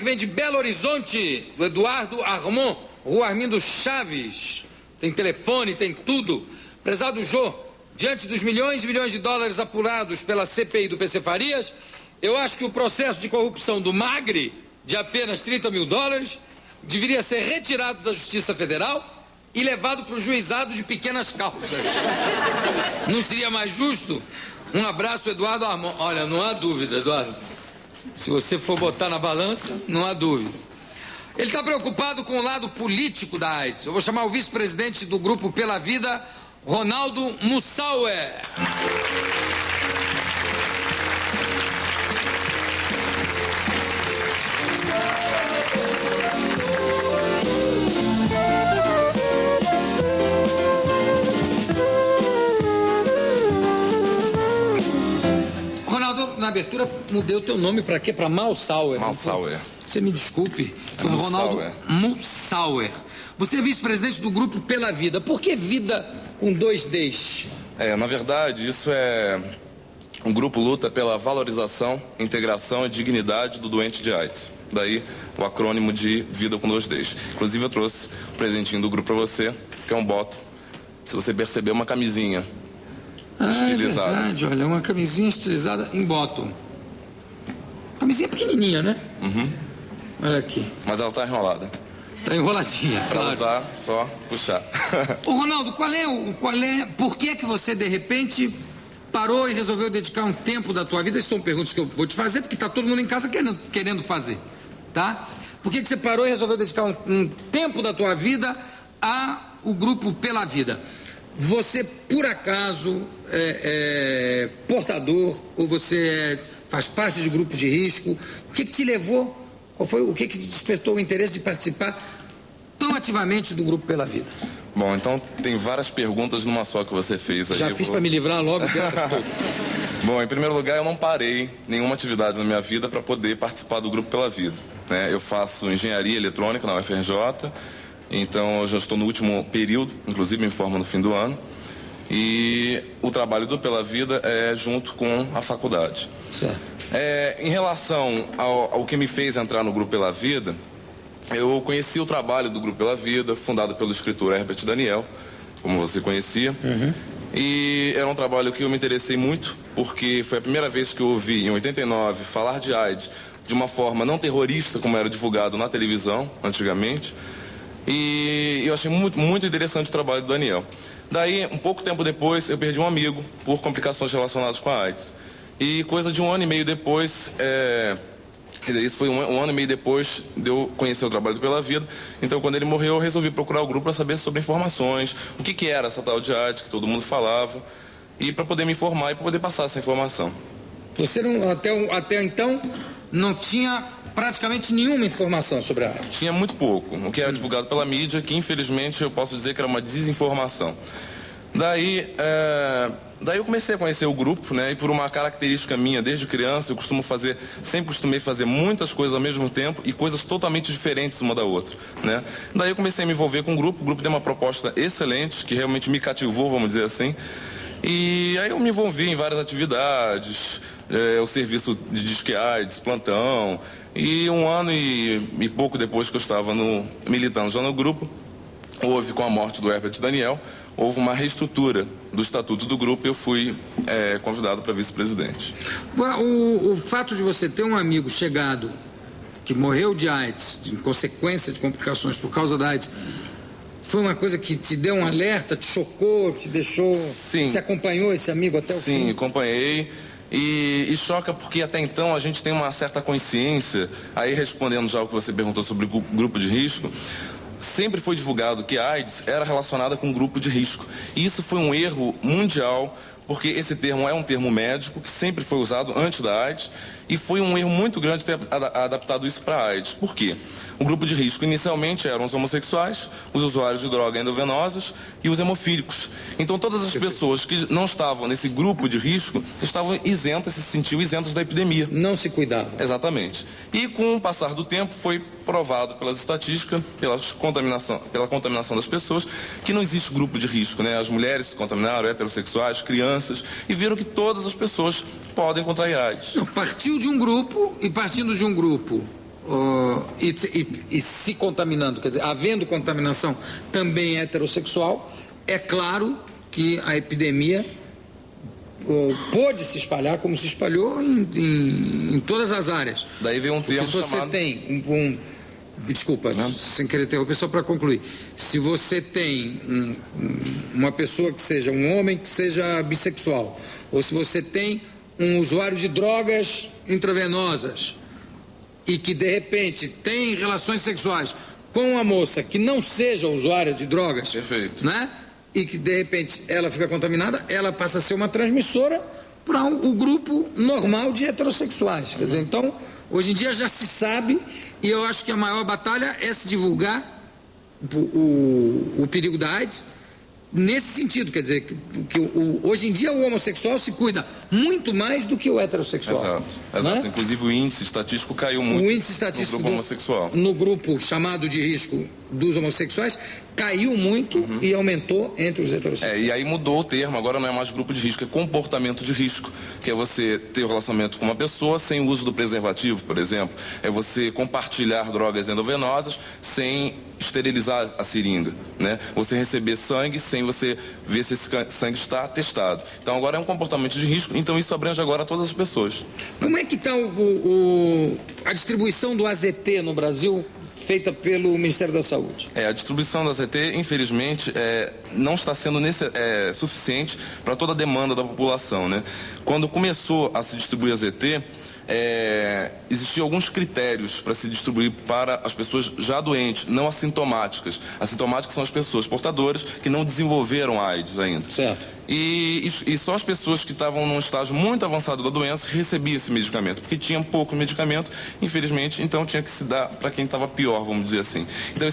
vem de Belo Horizonte, do Eduardo Armon, Rua Armindo Chaves. Tem telefone, tem tudo. Prezado Jô, diante dos milhões e milhões de dólares apurados pela CPI do PC Farias, eu acho que o processo de corrupção do Magre, de apenas 30 mil dólares, deveria ser retirado da Justiça Federal e levado para o juizado de pequenas causas. Não seria mais justo? Um abraço, Eduardo Armon. Olha, não há dúvida, Eduardo. Se você for botar na balança, não há dúvida. Ele está preocupado com o lado político da AIDS. Eu vou chamar o vice-presidente do Grupo Pela Vida, Ronaldo Mussauer. Ronaldo, na abertura mudei o teu nome para quê? Para Mussauer. Mussauer. Você me desculpe. Ronaldo Mussauer. Você é vice-presidente do Grupo Pela Vida. Por que vida com 2 Ds? Na verdade, isso é... Um grupo luta pela valorização, integração e dignidade do doente de AIDS. Daí o acrônimo de vida com 2 Ds. Inclusive eu trouxe um presentinho do grupo para você, que é um boto. Se você perceber, uma camisinha estilizada. É verdade, olha, uma camisinha estilizada em bottom. Camisinha pequenininha, né? Uhum. Olha aqui. Mas ela tá enrolada. Tá enroladinha, pra claro. usar, só puxar. Ô Ronaldo, por que você de repente parou e resolveu dedicar um tempo da tua vida? Essas são perguntas que eu vou te fazer, porque tá todo mundo em casa querendo fazer, tá? Por que você parou e resolveu dedicar um tempo da tua vida ao Grupo Pela Vida? Você, por acaso, é portador ou você faz parte de grupo de risco? O que te levou? O que te despertou o interesse de participar tão ativamente do Grupo Pela Vida? Bom, então tem várias perguntas numa só que você fez aí. Já fiz para me livrar logo dessas todas. Bom, em primeiro lugar, eu não parei nenhuma atividade na minha vida para poder participar do Grupo Pela Vida, né? Eu faço engenharia eletrônica na UFRJ, então eu já estou no último período, inclusive me formo no fim do ano. E o trabalho do Pela Vida é junto com a faculdade. Certo. Em relação ao que me fez entrar no Grupo Pela Vida, eu conheci o trabalho do Grupo Pela Vida, fundado pelo escritor Herbert Daniel, como você conhecia. Uhum. E era um trabalho que eu me interessei muito, porque foi a primeira vez que eu ouvi, em 89, falar de AIDS de uma forma não terrorista, como era divulgado na televisão antigamente. E eu achei muito, muito interessante o trabalho do Daniel. Daí, um pouco tempo depois, eu perdi um amigo por complicações relacionadas com a AIDS. E coisa de 1 ano e meio depois, isso foi um ano e meio depois de eu conhecer o trabalho do Pela Vida. Então, quando ele morreu, eu resolvi procurar o grupo para saber sobre informações, o que era essa tal de AIDS que todo mundo falava, e para poder me informar e para poder passar essa informação. Você não, até então não tinha praticamente nenhuma informação sobre a AIDS? Tinha muito pouco, o que era divulgado pela mídia, que infelizmente eu posso dizer que era uma desinformação. Daí eu comecei a conhecer o grupo, né? E por uma característica minha, desde criança, eu sempre costumei fazer muitas coisas ao mesmo tempo e coisas totalmente diferentes uma da outra, né? Daí eu comecei a me envolver com o grupo deu uma proposta excelente, que realmente me cativou, vamos dizer assim. E aí eu me envolvi em várias atividades, o serviço de Disque AIDS, plantão, e 1 ano e pouco depois que eu estava militando já no grupo, houve, com a morte do Herbert Daniel, houve uma reestrutura do estatuto do grupo e eu fui convidado para vice-presidente. O fato de você ter um amigo chegado que morreu de AIDS, em consequência de complicações por causa da AIDS, foi uma coisa que te deu um alerta, te chocou, te deixou... Sim. Você acompanhou esse amigo até o fim? Sim, acompanhei. E choca porque até então a gente tem uma certa consciência, aí respondendo já o que você perguntou sobre o grupo de risco, sempre foi divulgado que a AIDS era relacionada com grupo de risco. E isso foi um erro mundial, porque esse termo é um termo médico que sempre foi usado antes da AIDS, e foi um erro muito grande ter adaptado isso para a AIDS. Por quê? O grupo de risco inicialmente eram os homossexuais, os usuários de drogas endovenosas e os hemofílicos. Então todas as pessoas que não estavam nesse grupo de risco estavam isentas, se sentiam isentas da epidemia. Não se cuidavam. Exatamente. E com o passar do tempo foi provado pelas estatísticas, pela contaminação das pessoas, que não existe grupo de risco, né? As mulheres se contaminaram, heterossexuais, crianças, e viram que todas as pessoas podem contrair AIDS. Não, partiu de um grupo, e partindo de um grupo e se contaminando, quer dizer, havendo contaminação também heterossexual, é claro que a epidemia pôde se espalhar como se espalhou em todas as áreas. Daí vem um termo chamado... Se você tem desculpa, sem querer interromper, só para concluir. Se você tem uma pessoa que seja um homem que seja bissexual, ou se você tem um usuário de drogas intravenosas e que de repente tem relações sexuais com uma moça que não seja usuária de drogas, perfeito, né? E que de repente ela fica contaminada, ela passa a ser uma transmissora para o grupo normal de heterossexuais. Quer dizer, então, hoje em dia já se sabe, e eu acho que a maior batalha é se divulgar o perigo da AIDS nesse sentido, quer dizer, que hoje em dia o homossexual se cuida muito mais do que o heterossexual. Exato. Né? Inclusive o índice estatístico caiu muito no grupo homossexual. No grupo chamado de risco dos homossexuais, caiu muito e aumentou entre os heterossexuais. E aí mudou o termo, agora não é mais grupo de risco, é comportamento de risco, que é você ter um relacionamento com uma pessoa sem o uso do preservativo, por exemplo. É você compartilhar drogas endovenosas sem esterilizar a seringa, né? Você receber sangue sem você ver se esse sangue está testado. Então agora é um comportamento de risco, então isso abrange agora todas as pessoas. Como é que está a distribuição do AZT no Brasil, feita pelo Ministério da Saúde? A distribuição do AZT, infelizmente, não está sendo suficiente para toda a demanda da população, né? Quando começou a se distribuir AZT, existiam alguns critérios para se distribuir para as pessoas já doentes, não assintomáticas. Assintomáticas são as pessoas portadoras que não desenvolveram AIDS ainda. Certo. E só as pessoas que estavam num estágio muito avançado da doença recebiam esse medicamento, porque tinham pouco medicamento, infelizmente, então tinha que se dar para quem estava pior, vamos dizer assim. Então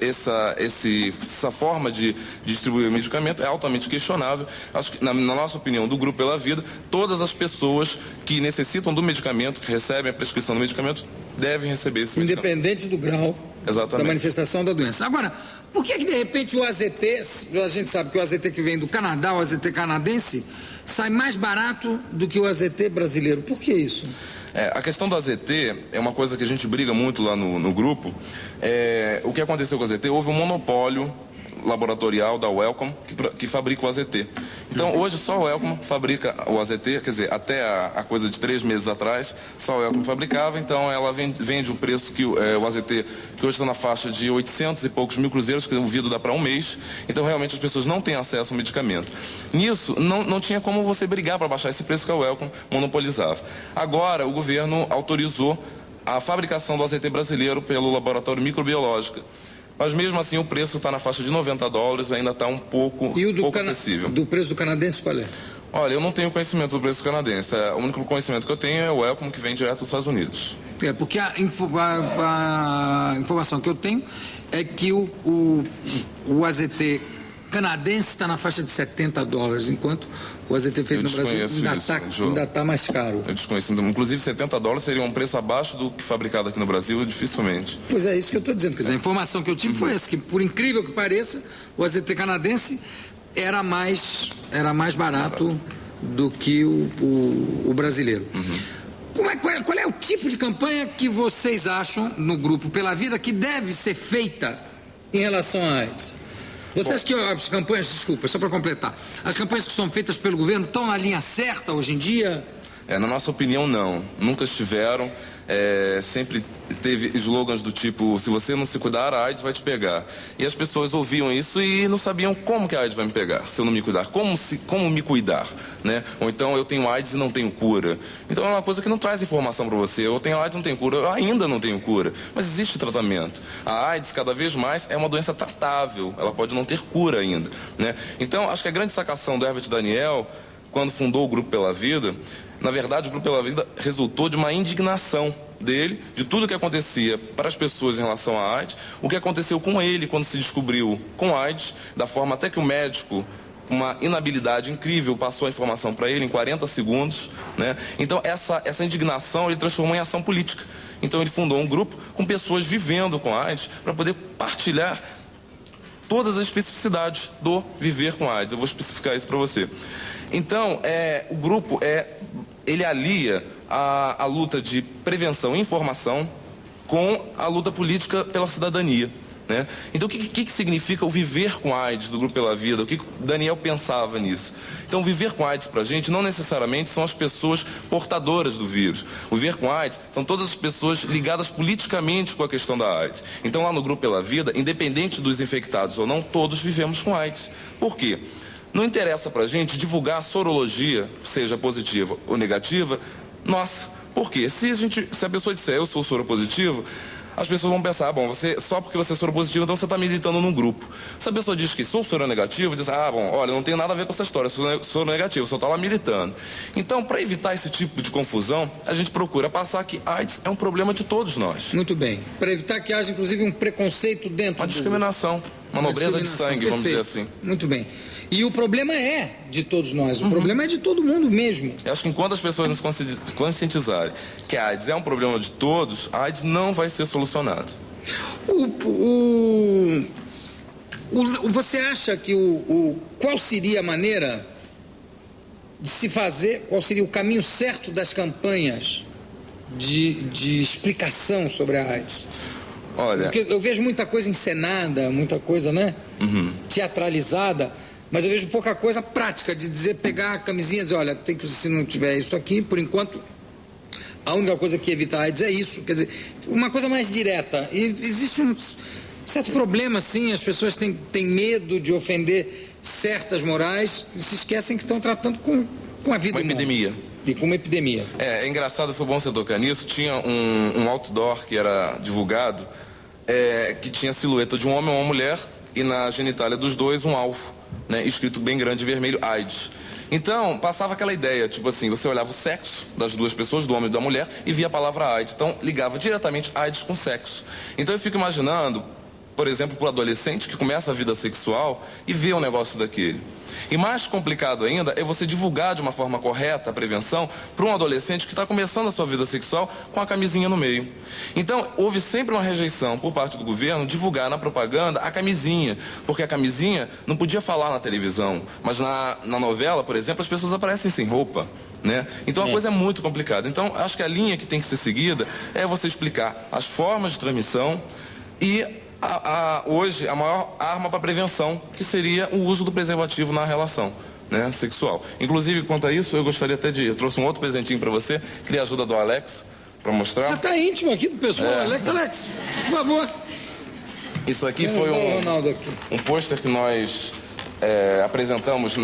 essa forma de distribuir o medicamento é altamente questionável. Acho que, na nossa opinião, do Grupo Pela Vida, todas as pessoas que necessitam do medicamento, que recebem a prescrição do medicamento, devem receber esse medicamento. Independente do grau da manifestação da doença. Agora, por que de repente o AZT, a gente sabe que o AZT que vem do Canadá, o AZT canadense, sai mais barato do que o AZT brasileiro? Por que isso? A questão do AZT é uma coisa que a gente briga muito lá no grupo. O que aconteceu com o AZT? Houve um monopólio laboratorial da Wellcome que fabrica o AZT. Então hoje só a Wellcome fabrica o AZT, quer dizer, até a coisa de 3 meses atrás só a Wellcome fabricava, então ela vende o preço que o AZT, que hoje está na faixa de 800 e poucos mil cruzeiros, que o vidro dá para um mês, então realmente as pessoas não têm acesso ao medicamento. Nisso não tinha como você brigar para baixar esse preço que a Wellcome monopolizava. Agora o governo autorizou a fabricação do AZT brasileiro pelo laboratório microbiológico. Mas mesmo assim o preço está na faixa de $90, ainda está um pouco acessível. Do preço do canadense qual é? Olha, eu não tenho conhecimento do preço canadense. O único conhecimento que eu tenho é o Wellcome, que vem direto dos Estados Unidos. Porque a informação que eu tenho é que o AZT canadense está na faixa de $70, enquanto o AZT feito no Brasil ainda está mais caro. Eu desconheço. Inclusive $70 seria um preço abaixo do que fabricado aqui no Brasil, dificilmente. Pois é, isso que eu estou dizendo. Quer dizer, a informação que eu tive foi essa, que por incrível que pareça, o AZT canadense era mais barato do que o brasileiro. Qual é o tipo de campanha que vocês acham no Grupo Pela Vida que deve ser feita em relação à AIDS? Você acha que as campanhas, desculpa, só para completar, as campanhas que são feitas pelo governo estão na linha certa hoje em dia? Na nossa opinião, não. Nunca estiveram. Sempre teve slogans do tipo: se você não se cuidar, a AIDS vai te pegar. E as pessoas ouviam isso e não sabiam como que a AIDS vai me pegar se eu não me cuidar. Como me cuidar, né? Ou então eu tenho AIDS e não tenho cura. Então é uma coisa que não traz informação para você. Eu tenho AIDS e não tenho cura, eu ainda não tenho cura. Mas existe tratamento. A AIDS, cada vez mais, é uma doença tratável. Ela pode não ter cura ainda, né? Então acho que a grande sacação do Herbert Daniel, quando fundou o Grupo Pela Vida, na verdade, o Grupo Pela Vida resultou de uma indignação dele, de tudo que acontecia para as pessoas em relação à AIDS, o que aconteceu com ele quando se descobriu com AIDS, da forma até que o médico, com uma inabilidade incrível, passou a informação para ele em 40 segundos, né? Então, essa indignação ele transformou em ação política. Então, ele fundou um grupo com pessoas vivendo com AIDS para poder partilhar todas as especificidades do viver com AIDS. Eu vou especificar isso para você. Então, o grupo ele alia a luta de prevenção e informação com a luta política pela cidadania, né? Então, o que significa o viver com AIDS do Grupo Pela Vida? O que Daniel pensava nisso? Então, viver com AIDS para a gente não necessariamente são as pessoas portadoras do vírus. O viver com AIDS são todas as pessoas ligadas politicamente com a questão da AIDS. Então, lá no Grupo Pela Vida, independente dos infectados ou não, todos vivemos com AIDS. Por quê? Não interessa para a gente divulgar a sorologia, seja positiva ou negativa, nossa. Por quê? Se a pessoa disser eu sou soropositivo, as pessoas vão pensar, bom, só porque você é soropositivo, então você está militando num grupo. Se a pessoa diz que sou soronegativo, diz, bom, olha, não tem nada a ver com essa história, eu sou negativo, só está lá militando. Então, para evitar esse tipo de confusão, a gente procura passar que AIDS é um problema de todos nós. Muito bem. Para evitar que haja, inclusive, um preconceito dentro uma discriminação, uma nobreza de sangue, vamos dizer assim. Muito bem. E o problema é de todos nós, o problema é de todo mundo mesmo. Eu acho que enquanto as pessoas nos conscientizarem que a AIDS é um problema de todos, a AIDS não vai ser solucionada. Você acha que qual seria a maneira de se fazer, qual seria o caminho certo das campanhas de explicação sobre a AIDS? Olha, porque eu vejo muita coisa encenada, muita coisa, né? Teatralizada, mas eu vejo pouca coisa prática de dizer, pegar a camisinha e dizer, olha, tem que, se não tiver isso aqui, por enquanto, a única coisa que evita a AIDS é isso. Quer dizer, uma coisa mais direta. E existe um certo problema, assim, as pessoas têm medo de ofender certas morais e se esquecem que estão tratando com a vida humana. Uma epidemia. E com uma epidemia. É engraçado, foi bom você tocar nisso. Tinha um outdoor que era divulgado, que tinha a silhueta de um homem e uma mulher, e na genitália dos dois um alvo, né, escrito bem grande vermelho, AIDS. Então, passava aquela ideia, tipo assim, você olhava o sexo das duas pessoas, do homem e da mulher, e via a palavra AIDS. Então, ligava diretamente AIDS com sexo. Então, eu fico imaginando, por exemplo, para o adolescente que começa a vida sexual e vê um negócio daquele. E mais complicado ainda é você divulgar de uma forma correta a prevenção para um adolescente que está começando a sua vida sexual com a camisinha no meio. Então, houve sempre uma rejeição por parte do governo divulgar na propaganda a camisinha, porque a camisinha não podia falar na televisão, mas na novela, por exemplo, as pessoas aparecem sem roupa, né? Então a coisa é muito complicada. Então, acho que a linha que tem que ser seguida é você explicar as formas de transmissão e hoje a maior arma para prevenção, que seria o uso do preservativo na relação, né, sexual. Inclusive, quanto a isso, eu gostaria até eu trouxe um outro presentinho para você, queria a ajuda do Alex para mostrar. Já está íntimo aqui do pessoal. Alex, por favor. Isso aqui foi um pôster que nós apresentamos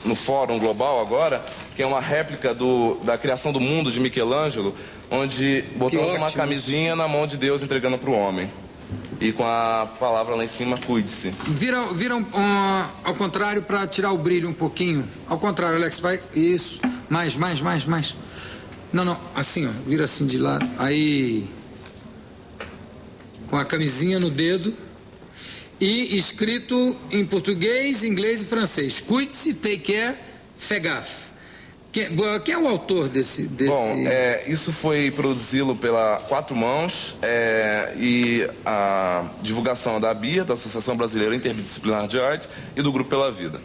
no Fórum Global agora, que é uma réplica da criação do mundo de Michelangelo, onde botamos uma camisinha na mão de Deus entregando para o homem. E com a palavra lá em cima, cuide-se. Viram ao contrário para tirar o brilho um pouquinho. Ao contrário, Alex, vai. Isso. Mais. Não. Assim, ó. Vira assim de lado. Aí. Com a camisinha no dedo. E escrito em português, inglês e francês. Cuide-se, take care, fegaf. Quem é o autor desse... Bom, isso foi produzido pela Quatro Mãos e a divulgação da ABIA, da Associação Brasileira Interdisciplinar de AIDS, e do Grupo Pela Vida.